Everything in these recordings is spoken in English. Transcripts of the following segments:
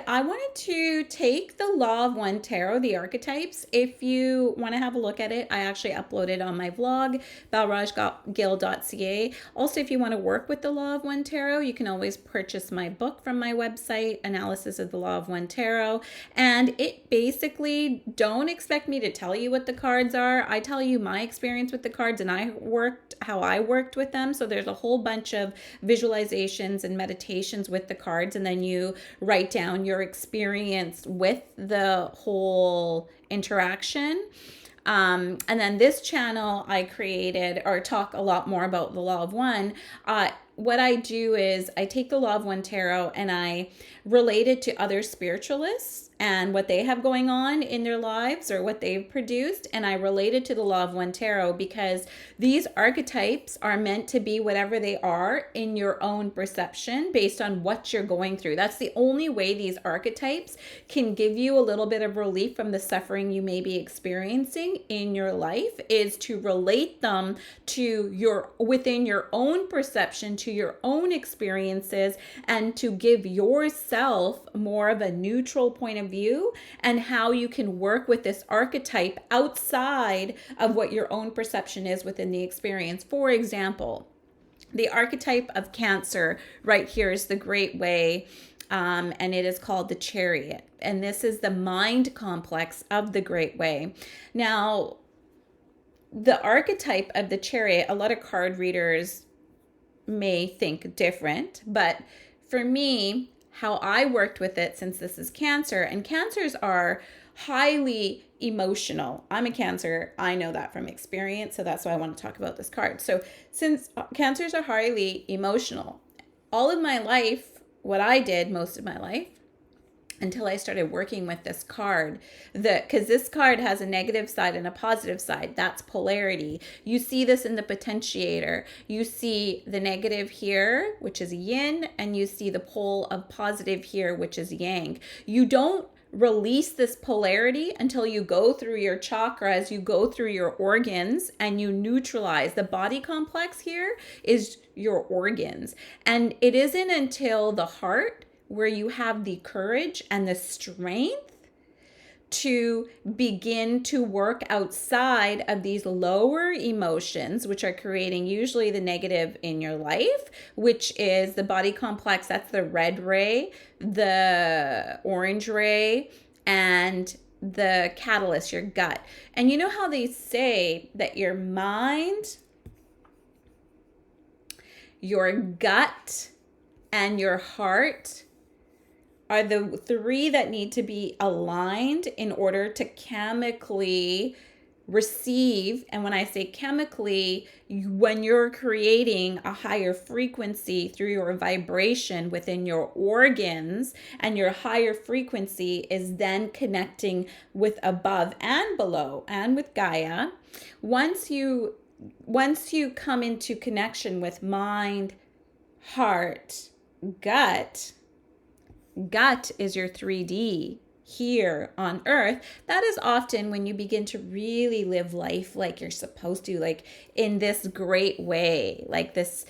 I wanted to take the Law of One Tarot, the archetypes. If you want to have a look at it, I actually uploaded on my vlog, balrajgill.ca. Also, if you want to work with the Law of One Tarot, you can always purchase my book from my website, Analysis of the Law of One Tarot. And it basically, don't expect me to tell you what the cards are. I tell you my experience with the cards and how I worked with them. So there's a whole bunch of visualizations and meditations with the cards, and then you write down your experience with the whole interaction. And then this channel I created, or talk a lot more about the Law of One. What I do is I take the Law of One Tarot and I relate it to other spiritualists and what they have going on in their lives or what they've produced. And I relate it to the Law of One Tarot because these archetypes are meant to be whatever they are in your own perception based on what you're going through. That's the only way these archetypes can give you a little bit of relief from the suffering you may be experiencing in your life, is to relate them to within your own perception, to your own experiences, and to give yourself more of a neutral point of view and how you can work with this archetype outside of what your own perception is within the experience. For example, the archetype of Cancer right here is the Great Way, and it is called the Chariot. And this is the mind complex of the Great Way. Now, the archetype of the Chariot, a lot of card readers may think different, but for me, how I worked with it, since this is Cancer, and Cancers are highly emotional. I'm a Cancer. I know that from experience, so that's why I want to talk about this card. So since Cancers are highly emotional, all of my life, what I did most of my life, until I started working with this card, because this card has a negative side and a positive side. That's polarity. You see this in the potentiator. You see the negative here, which is yin, and you see the pole of positive here, which is yang. You don't release this polarity until you go through your chakras, you go through your organs, and you neutralize. The body complex here is your organs. And it isn't until the heart where you have the courage and the strength to begin to work outside of these lower emotions, which are creating usually the negative in your life, which is the body complex. That's the red ray, the orange ray, and the catalyst, your gut. And you know how they say that your mind, your gut, and your heart are the three that need to be aligned in order to chemically receive. And when I say chemically, when you're creating a higher frequency through your vibration within your organs, and your higher frequency is then connecting with above and below and with Gaia. Once you come into connection with mind, heart, gut is your 3D here on earth. That is often when you begin to really live life like you're supposed to, like in this great way, like this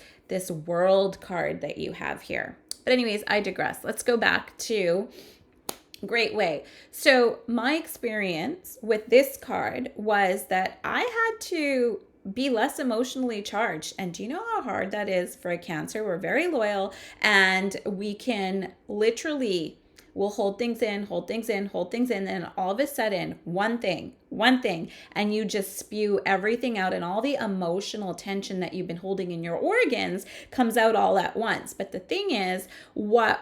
world card that you have here. But anyways, I digress. Let's go back to Great Way. So my experience with this card was that I had to be less emotionally charged. And do you know how hard that is for a Cancer? We're very loyal, and we can literally, we'll hold things in, and all of a sudden, one thing, and you just spew everything out, and all the emotional tension that you've been holding in your organs comes out all at once. But the thing is, what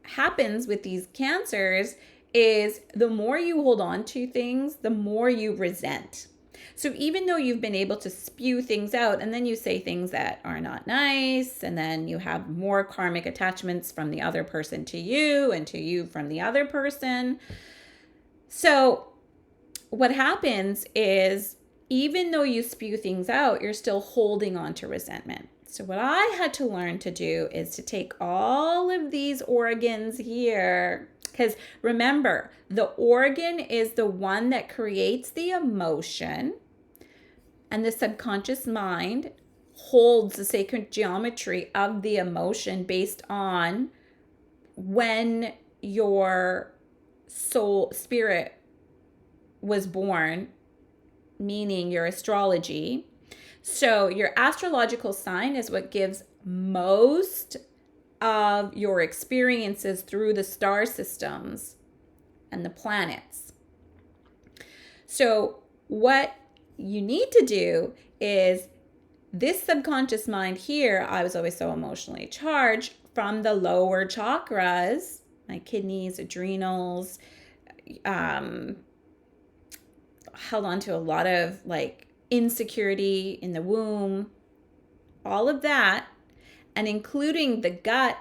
happens with these Cancers is the more you hold on to things, the more you resent. So even though you've been able to spew things out, and then you say things that are not nice, and then you have more karmic attachments from the other person to you, and to you from the other person. So what happens is, even though you spew things out, you're still holding on to resentment. So what I had to learn to do is to take all of these organs here, because remember, the organ is the one that creates the emotion, and the subconscious mind holds the sacred geometry of the emotion based on when your spirit was born, meaning your astrology. So your astrological sign is what gives most of your experiences through the star systems and the planets. So what you need to do is this subconscious mind here, I was always so emotionally charged from the lower chakras, my kidneys, adrenals, held on to a lot of like insecurity in the womb, all of that, and including the gut,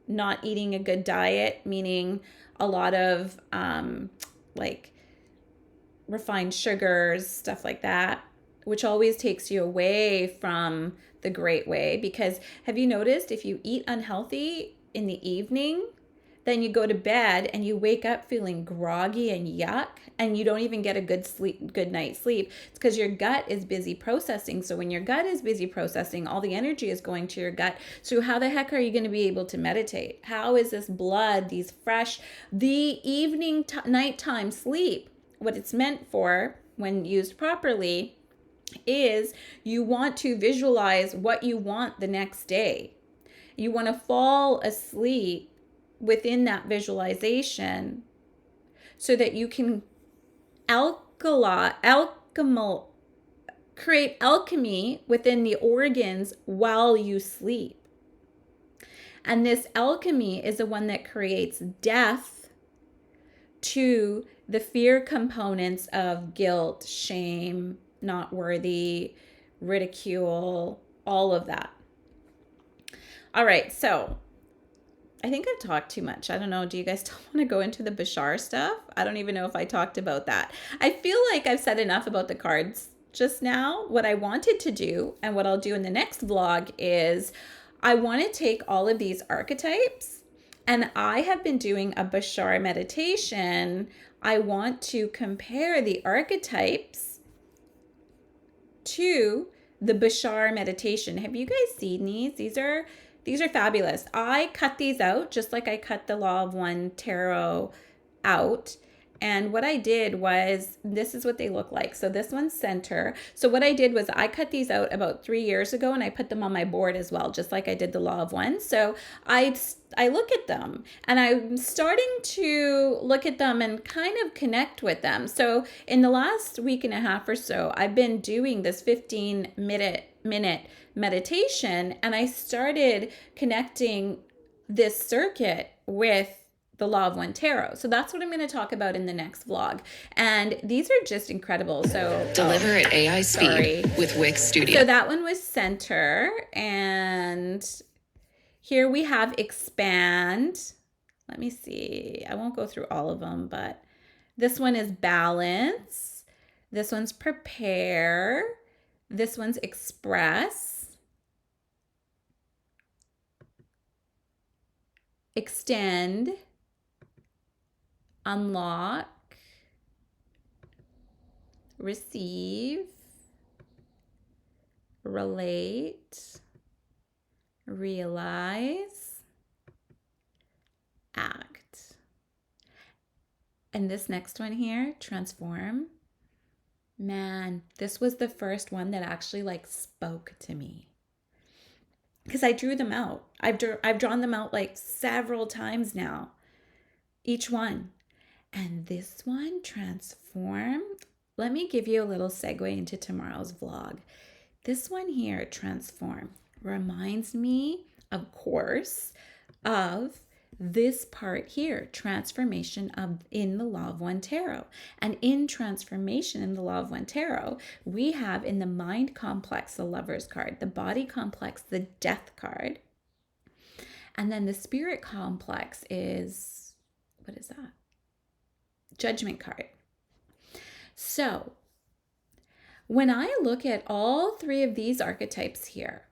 not eating a good diet, meaning a lot of like refined sugars, stuff like that, which always takes you away from the great way. Because have you noticed if you eat unhealthy in the evening, then you go to bed and you wake up feeling groggy and yuck, and you don't even get a good night's sleep. It's because your gut is busy processing. So when your gut is busy processing, all the energy is going to your gut. So how the heck are you going to be able to meditate? How is this blood, these fresh, the evening nighttime sleep, what it's meant for when used properly is you want to visualize what you want the next day. You want to fall asleep within that visualization so that you can create alchemy within the organs while you sleep. And this alchemy is the one that creates death to the fear components of guilt, shame, not worthy, ridicule, all of that. All right, so I think I've talked too much. I don't know. Do you guys still want to go into the Bashar stuff? I don't even know if I talked about that. I feel like I've said enough about the cards just now. What I wanted to do and what I'll do in the next vlog is I want to take all of these archetypes, and I have been doing a Bashar meditation. I want to compare the archetypes to the Bashar meditation. Have you guys seen these? These are fabulous. I cut these out just like I cut the Law of One Tarot out. And what I did was, this is what they look like. So this one's center. So what I did was I cut these out about 3 years ago, and I put them on my board as well, just like I did the Law of One. So I look at them, and I'm starting to look at them and kind of connect with them. So in the last week and a half or so, I've been doing this 15-minute meditation, and I started connecting this circuit with the Law of One Tarot. So that's what I'm going to talk about in the next vlog. And these are just incredible. So deliver at AI speed with Wix Studio. So that one was center. And here we have expand. Let me see. I won't go through all of them, but this one is balance. This one's prepare. This one's express. Extend. Unlock, receive, relate, realize, act. And this next one here, transform. Man, this was the first one that actually like spoke to me, because I drew them out. I've drawn them out like several times now, each one. And this one, transform. Let me give you a little segue into tomorrow's vlog. This one here, transform, reminds me, of course, of this part here, transformation in the Law of One Tarot. And in transformation in the Law of One Tarot, we have in the mind complex, the Lover's card, the body complex, the Death card. And then the spirit complex is, what is that? Judgment card. So when I look at all three of these archetypes here,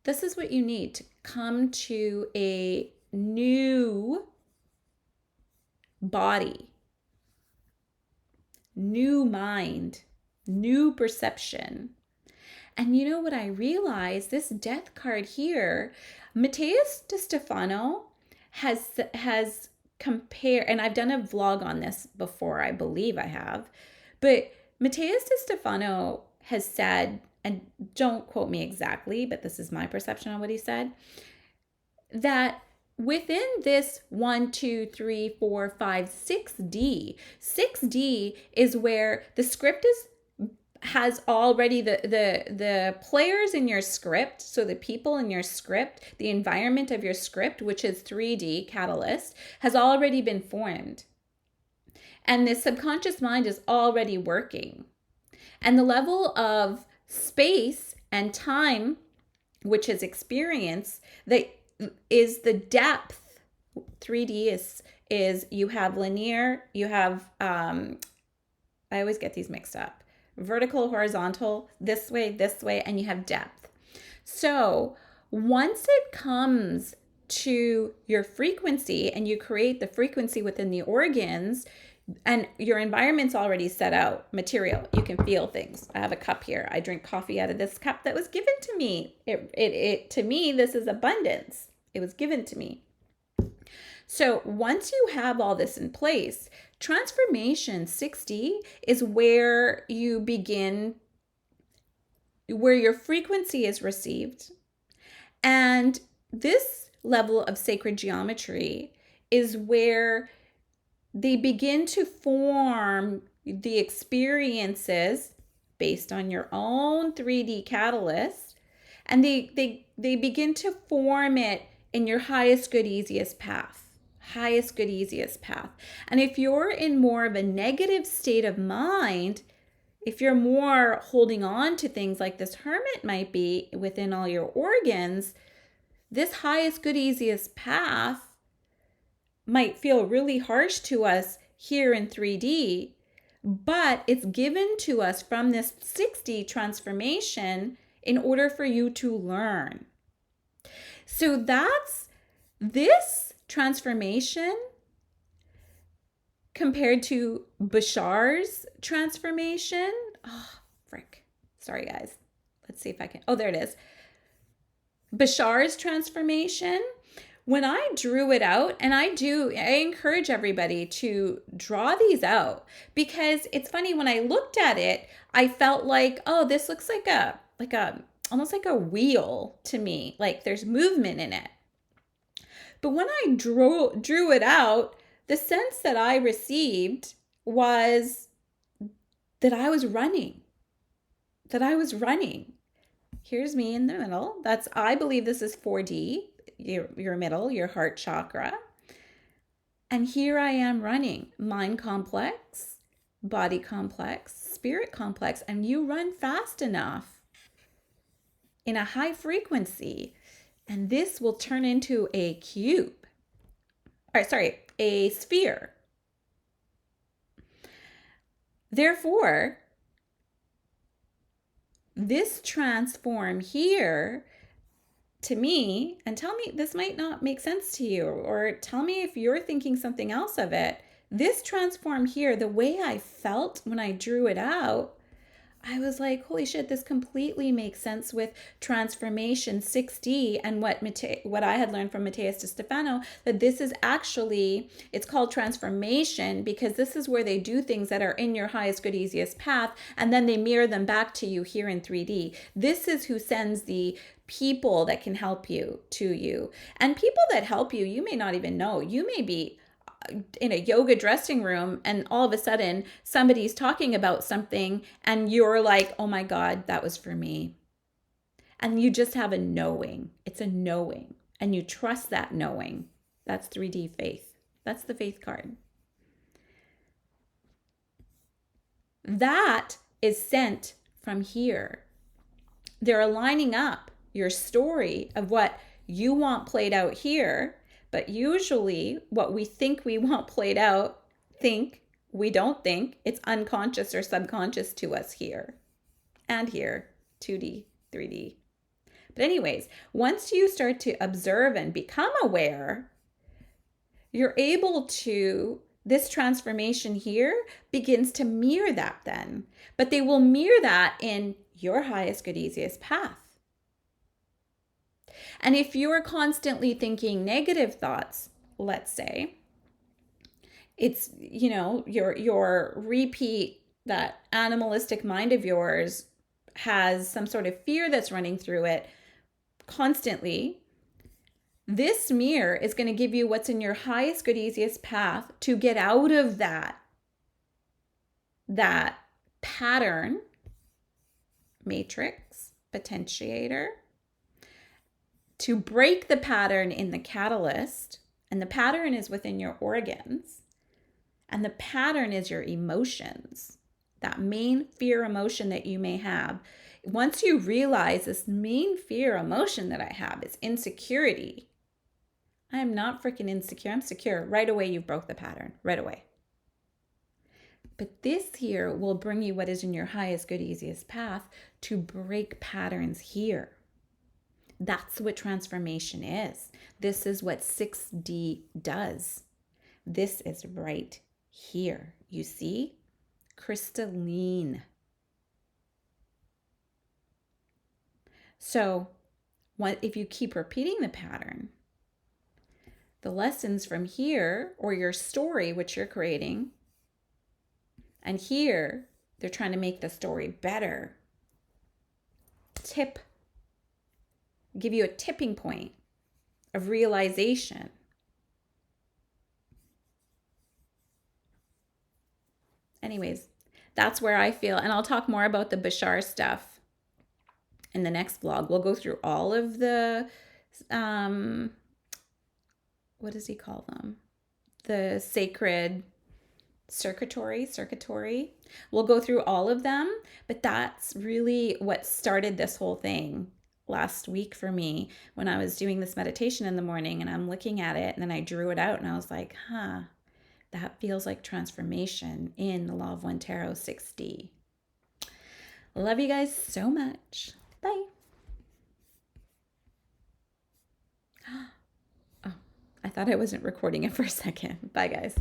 this is what you need to come to a new body, new mind, new perception. And you know what I realized? This Death card here, Matthias de Stefano has compare, and I've done a vlog on this before, I believe I have, but Mateus de Stefano has said, and don't quote me exactly, but this is my perception on what he said, that within this 1, 2, 3, 4, 5, 6D, 6D is where the script has already the players in your script, so the people in your script, the environment of your script, which is 3D catalyst, has already been formed. And the subconscious mind is already working. And the level of space and time, which is experience, that is the depth. 3D is you have linear, you have I always get these mixed up. Vertical, horizontal, this way, and you have depth. So once it comes to your frequency and you create the frequency within the organs, and your environment's already set out, material, you can feel things. I have a cup here. I drink coffee out of this cup that was given to me. It to me, this is abundance. It was given to me. So once you have all this in place, transformation 6D is where you begin, where your frequency is received. And this level of sacred geometry is where they begin to form the experiences based on your own 3D catalyst. And they begin to form it in your highest, good, easiest path. Highest, good, easiest path. And if you're in more of a negative state of mind, if you're more holding on to things like this hermit might be within all your organs, this highest, good, easiest path might feel really harsh to us here in 3D, but it's given to us from this 6D transformation in order for you to learn. So that's this transformation compared to Bashar's transformation. Oh, frick. Sorry, guys. Let's see if I can. Oh, there it is. Bashar's transformation. When I drew it out, and I encourage everybody to draw these out, because it's funny, when I looked at it, I felt like, oh, this looks like almost like a wheel to me. Like there's movement in it. But when I drew it out, the sense that I received was that I was running. Here's me in the middle. I believe this is 4D, your middle, your heart chakra. And here I am running. Mind complex, body complex, spirit complex. And you run fast enough in a high frequency, and this will turn into a cube. A sphere. Therefore, this transform here, to me, and tell me this might not make sense to you, or tell me if you're thinking something else of it. This transform here, the way I felt when I drew it out, I was like, holy shit, this completely makes sense with transformation 6D and what I had learned from Mateus de Stefano, that this is actually, it's called transformation because this is where they do things that are in your highest, good, easiest path, and then they mirror them back to you here in 3D. This is who sends the people that can help you to you. And people that help you, you may not even know. You may be in a yoga dressing room and all of a sudden somebody's talking about something and you're like, oh my God, that was for me. And you just have a knowing. It's a knowing. And you trust that knowing. That's 3D faith. That's the faith card. That is sent from here. They're aligning up your story of what you want played out here. But usually what we think we want played out, we don't think. It's unconscious or subconscious to us here and here, 2D, 3D. But anyways, once you start to observe and become aware, you're able to, this transformation here begins to mirror that then. But they will mirror that in your highest, good, easiest path. And if you're constantly thinking negative thoughts, let's say, It's, your repeat, that animalistic mind of yours has some sort of fear that's running through it constantly. This mirror is going to give you what's in your highest, good, easiest path to get out of that pattern matrix potentiator, to break the pattern in the catalyst. And the pattern is within your organs, and the pattern is your emotions, that main fear emotion that you may have. Once you realize this main fear emotion that I have is insecurity, I am not freaking insecure, I'm secure. Right away, you've broke the pattern, right away. But this here will bring you what is in your highest, good, easiest path to break patterns here. That's what transformation is. This is what 6D does. This is right here. You see? Crystalline. So, if you keep repeating the pattern, the lessons from here, or your story, which you're creating, and here, they're trying to make the story better. Give you a tipping point of realization. Anyways, that's where I feel. And I'll talk more about the Bashar stuff in the next vlog. We'll go through all of the, what does he call them? The sacred circuitry. We'll go through all of them, but that's really what started this whole thing last week for me, when I was doing this meditation in the morning and I'm looking at it, and then I drew it out and I was like, that feels like transformation in the Law of One Tarot 6D. Love you guys so much. Bye. Oh, I thought I wasn't recording it for a second. Bye, guys.